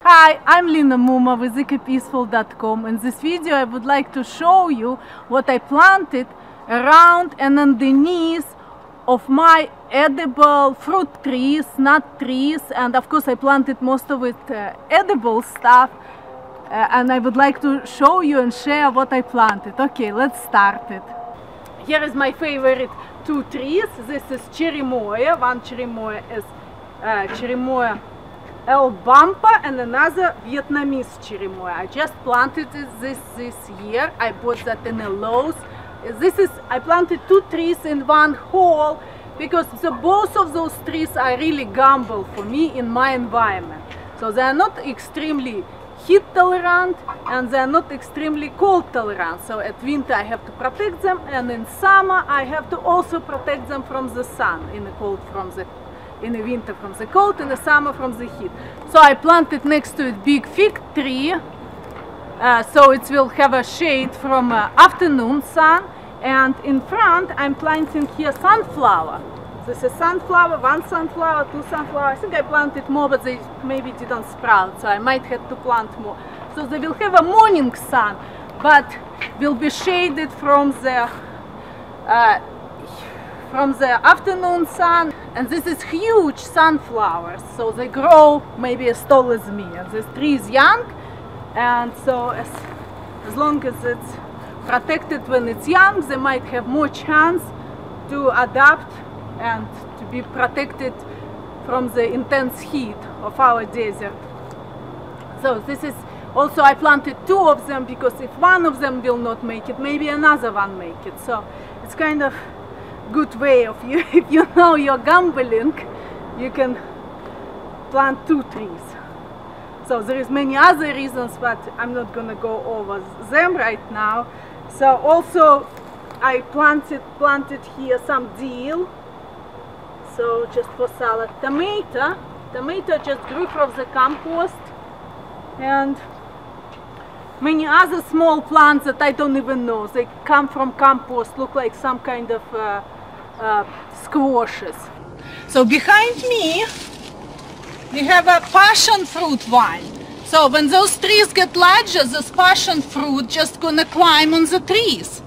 Hi, I'm Lina Muma with EcoPeaceful.com. In this video I would like to show you what I planted around and underneath of my edible fruit trees, nut trees, and of course I planted most of it edible stuff, and I would like to show you and share what I planted. Okay, let's start it. Here is my favorite two trees. This is cherimoya. One cherimoya is cherimoya El Bumper and another Vietnamese cherimoya. I just planted this year. I bought that in a Lowe's. I planted two trees in one hole because both of those trees are really gamble for me in my environment. So they are not extremely heat tolerant and they are not extremely cold tolerant. So at winter I have to protect them, and in summer I have to also protect them from the sun, in the winter from the cold, in the summer from the heat. So I planted next to it big fig tree, so it will have a shade from afternoon sun. And in front I'm planting here sunflower. This is sunflower, one sunflower, two sunflower. I think I planted more, but they maybe didn't sprout, so I might have to plant more. So they will have a morning sun, but will be shaded from the afternoon sun. And this is huge sunflowers, so they grow maybe as tall as me. And this tree is young, and so as long as it's protected when it's young, they might have more chance to adapt and to be protected from the intense heat of our desert. So this is also, I planted two of them because if one of them will not make it, maybe another one make it. So it's kind of good way of you, if you know you're gambling, you can plant two trees. So there is many other reasons, but I'm not gonna go over them right now. So also I planted here some dill, so just for salad. Tomato just grew from the compost, and many other small plants that I don't even know. They come from compost, look like some kind of squashes. So behind me we have a passion fruit vine. So when those trees get larger, this passion fruit just gonna climb on the trees.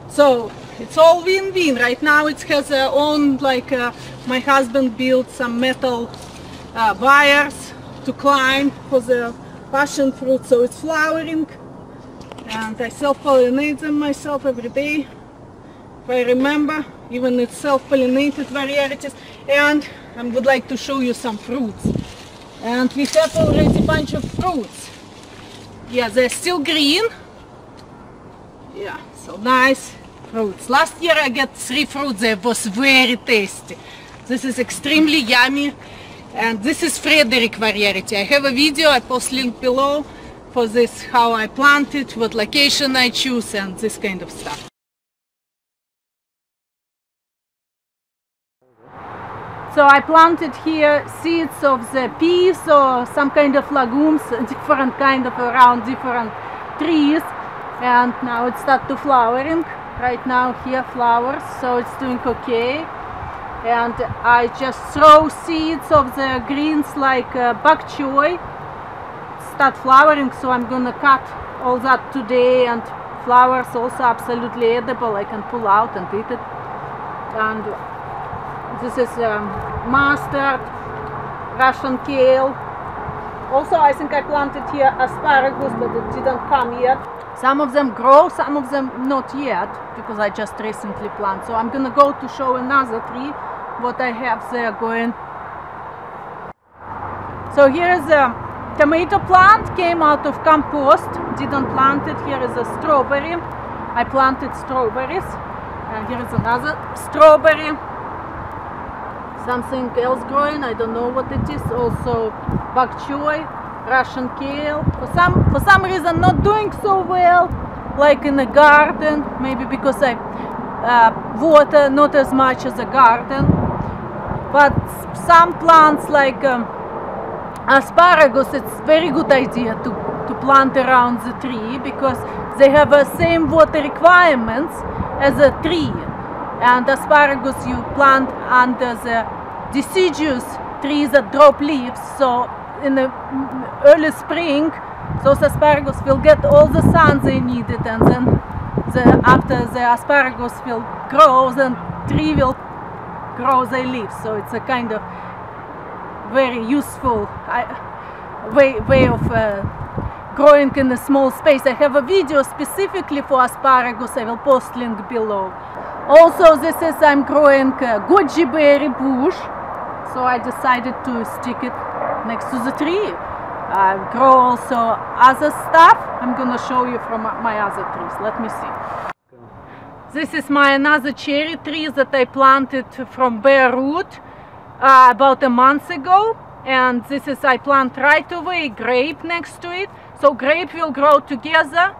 So it's all win-win. Right now it has their own, like my husband built some metal wires to climb for the passion fruit, so it's flowering, and I self-pollinate them myself every day, if I remember, even it's self-pollinated varieties. And I would like to show you some fruits. And we have already a bunch of fruits. Yeah, they're still green. Yeah, so nice fruits. Last year I got 3 fruits. They was very tasty. This is extremely yummy. And this is Frederick variety. I have a video, I post link below for this, how I planted, what location I choose, and this kind of stuff. So I planted here seeds of the peas or some kind of legumes, different kind of around different trees, and now it started to flowering. Right now here flowers, so it's doing okay. And I just throw seeds of the greens like bok choy, start flowering, so I'm gonna cut all that today. And flowers also absolutely edible, I can pull out and eat it. And this is mustard, Russian kale. Also I think I planted here asparagus, but it didn't come yet. Some of them grow, some of them not yet, because I just recently planted. So I'm gonna go to show another tree what I have there going. So here is a tomato plant, came out of compost, didn't plant it. Here is a strawberry, I planted strawberries, and here is another strawberry. Something else growing, I don't know what it is. Also bok choy, Russian kale. For some reason not doing so well, like in the garden, maybe because I water not as much as a garden. But some plants like asparagus, it's very good idea to plant around the tree, because they have the same water requirements as a tree. And asparagus you plant under the deciduous trees that drop leaves, so in the early spring, those asparagus will get all the sun they needed, and then after the asparagus will grow, then tree will grow their leaves. So it's a kind of very useful way of growing in a small space. I have a video specifically for asparagus. I will post link below. Also, this is I'm growing goji berry bush, so I decided to stick it next to the tree. I grow also other stuff. I'm gonna show you from my other trees. Let me see. This is my another cherry tree that I planted from bare root about a month ago, and this is I plant right away grape next to it. So grape will grow together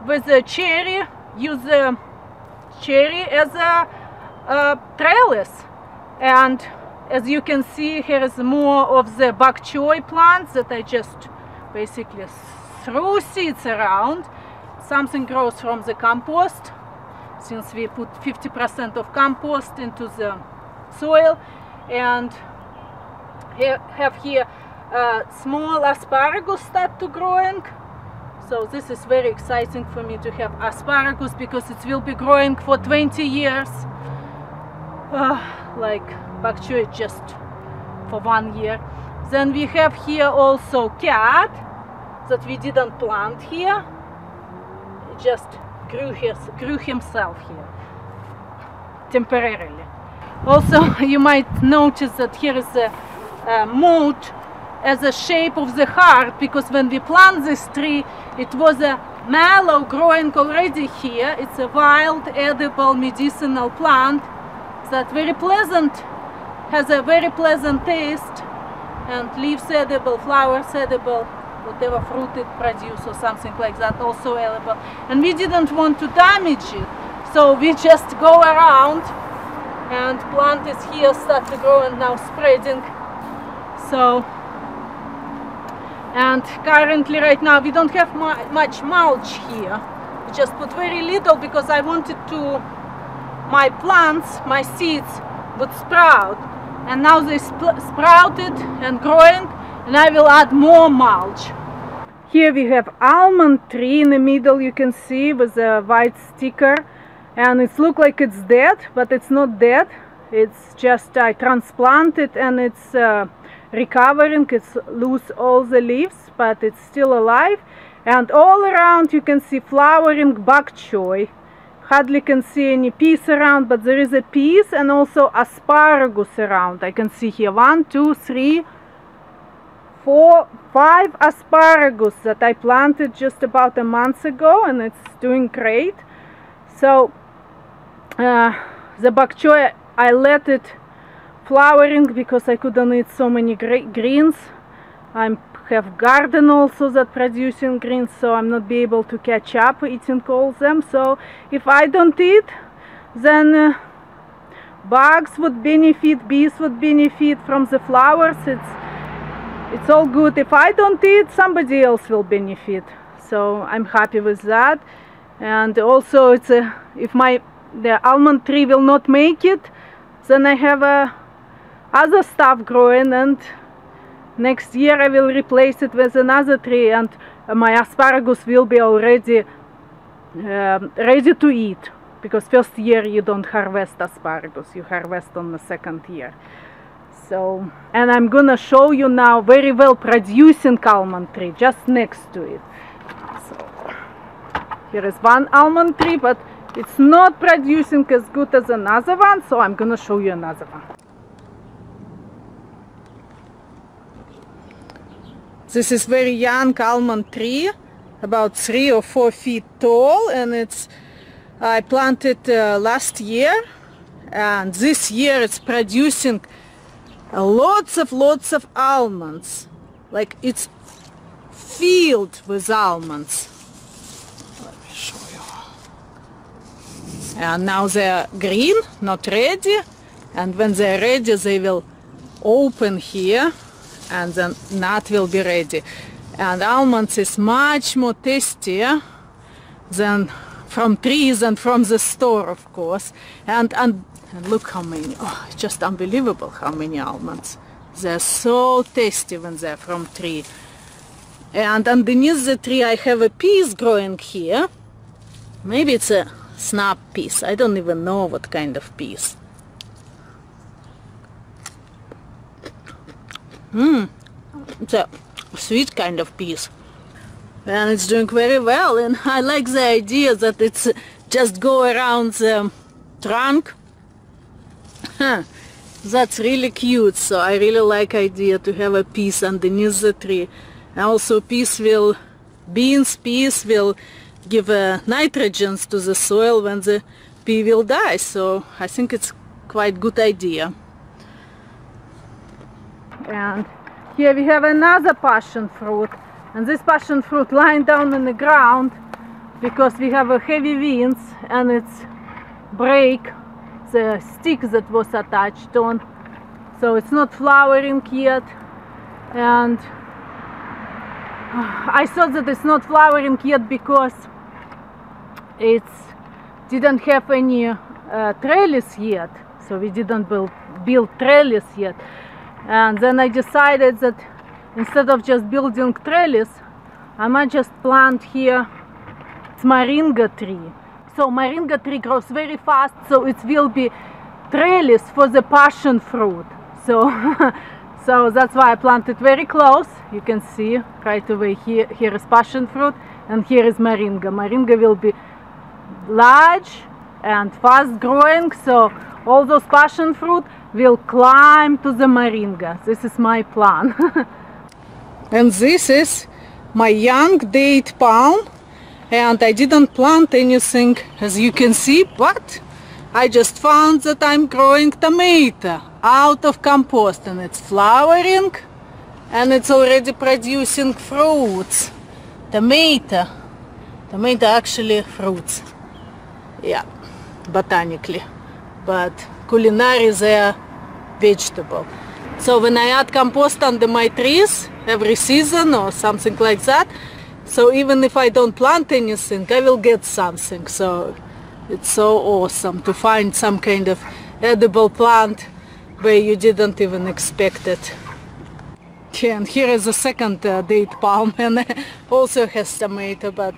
with the cherry. Use the cherry as a trellis, and as you can see, here is more of the bok choy plants that I just basically threw seeds around. Something grows from the compost, since we put 50% of compost into the soil, and have here small asparagus start to growing. So this is very exciting for me to have asparagus, because it will be growing for 20 years. Like bok choy just for 1 year. Then we have here also cat that we didn't plant here. It just grew himself here temporarily. Also, you might notice that here is a moat as a shape of the heart, because when we plant this tree, it was a mallow growing already here. It's a wild, edible, medicinal plant that very pleasant, has a very pleasant taste, and leaves edible, flowers edible, whatever fruit it produces or something like that also edible. And we didn't want to damage it, so we just go around, and plant is here, start to grow and now spreading. So, and currently right now we don't have much mulch here. We just put very little, because I wanted to, my plants, my seeds would sprout, and now they sprouted and growing, and I will add more mulch. Here we have almond tree in the middle, you can see, with a white sticker, and it looks like it's dead, but it's not dead. It's just I transplanted, and it's recovering. It's lose all the leaves, but it's still alive, and all around you can see flowering bok choy. Hardly can see any peas around, but there is a peas and also asparagus around. I can see here 1, 2, 3, 4, 5 asparagus that I planted just about a month ago, and it's doing great. So the bok choy, I let it flowering because I couldn't eat so many greens. I have garden also that producing greens, so I'm not be able to catch up eating all of them. So if I don't eat, then bugs would benefit, bees would benefit from the flowers. It's all good. If I don't eat, somebody else will benefit. So I'm happy with that. And also it's if the almond tree will not make it, then I have other stuff growing, and next year I will replace it with another tree, and my asparagus will be already ready to eat, because first year you don't harvest asparagus, you harvest on the second year. So, and I'm gonna show you now very well producing almond tree just next to it. So here is one almond tree, but it's not producing as good as another one, so I'm gonna show you another one. This is very young almond tree, about 3 or 4 feet tall, and I planted last year, and this year it's producing lots of almonds. Like it's filled with almonds. Let me show you. And now they're green, not ready, and when they're ready they will open here, and then nut will be ready. And almonds is much more tastier than from trees and from the store, of course. And look how many, oh, it's just unbelievable how many almonds. They're so tasty when they're from tree. And underneath the tree I have a peas growing here. Maybe it's a snap peas. I don't even know what kind of peas. It's a sweet kind of peas. And it's doing very well, and I like the idea that it's just go around the trunk. That's really cute. So I really like idea to have a piece underneath the tree. And also peas will give nitrogen to the soil when the pea will die. So I think it's quite good idea. And here we have another passion fruit. And this passion fruit lying down on the ground because we have a heavy winds and it's break the stick that was attached on. So it's not flowering yet. And I thought that it's not flowering yet because it didn't have any trellis yet. So we didn't build trellis yet. And then I decided that instead of just building trellis, I might just plant here moringa tree. So moringa tree grows very fast, so it will be trellis for the passion fruit. So, so that's why I planted very close. You can see right away here is passion fruit and here is moringa. Moringa will be large and fast growing, so all those passion fruit will climb to the moringa. This is my plan. And this is my young date palm, and I didn't plant anything as you can see, but I just found that I'm growing tomato out of compost, and it's flowering and it's already producing fruits. Tomato actually fruits, yeah, botanically, but culinary they are vegetable. So when I add compost under my trees every season or something like that, so even if I don't plant anything, I will get something. So it's so awesome to find some kind of edible plant where you didn't even expect it. Yeah, and here is the second date palm, and also has tomato, but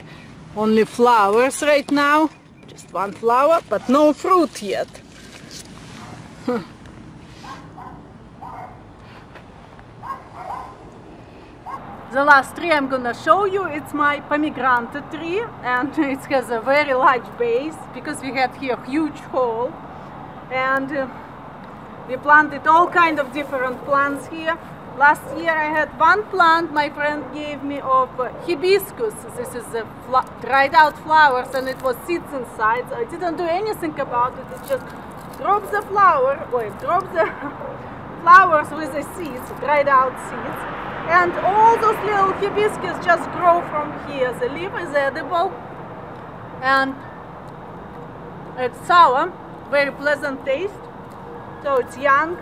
only flowers right now. Just one flower, but no fruit yet. The last tree I'm gonna show you, it's my pomegranate tree, and it has a very large base because we have here a huge hole, and we planted all kind of different plants here. Last year I had one plant my friend gave me of hibiscus. This is the dried out flowers, and it was seeds inside. So I didn't do anything about it. It just drop the flower, or drop the flowers with the seeds, dried out seeds. And all those little hibiscus just grow from here. The leaf is edible and it's sour, very pleasant taste. So it's young.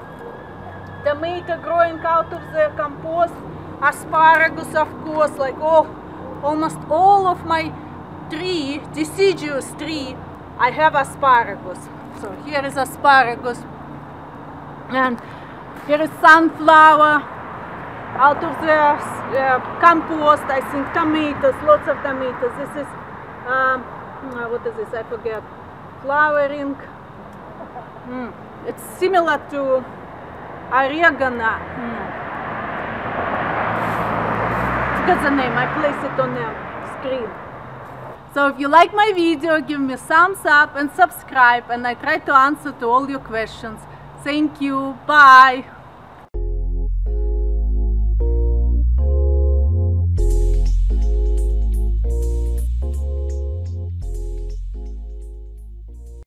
Tomato growing out of the compost. Asparagus, of course, like almost all of my tree, deciduous tree, I have asparagus. So here is asparagus. And here is sunflower. Out of the compost, I think tomatoes, lots of tomatoes. This is, what is this? I forget. Flowering. It's similar to oregano. Forget the name. I place it on the screen. So if you like my video, give me a thumbs up and subscribe, and I try to answer to all your questions. Thank you. Bye.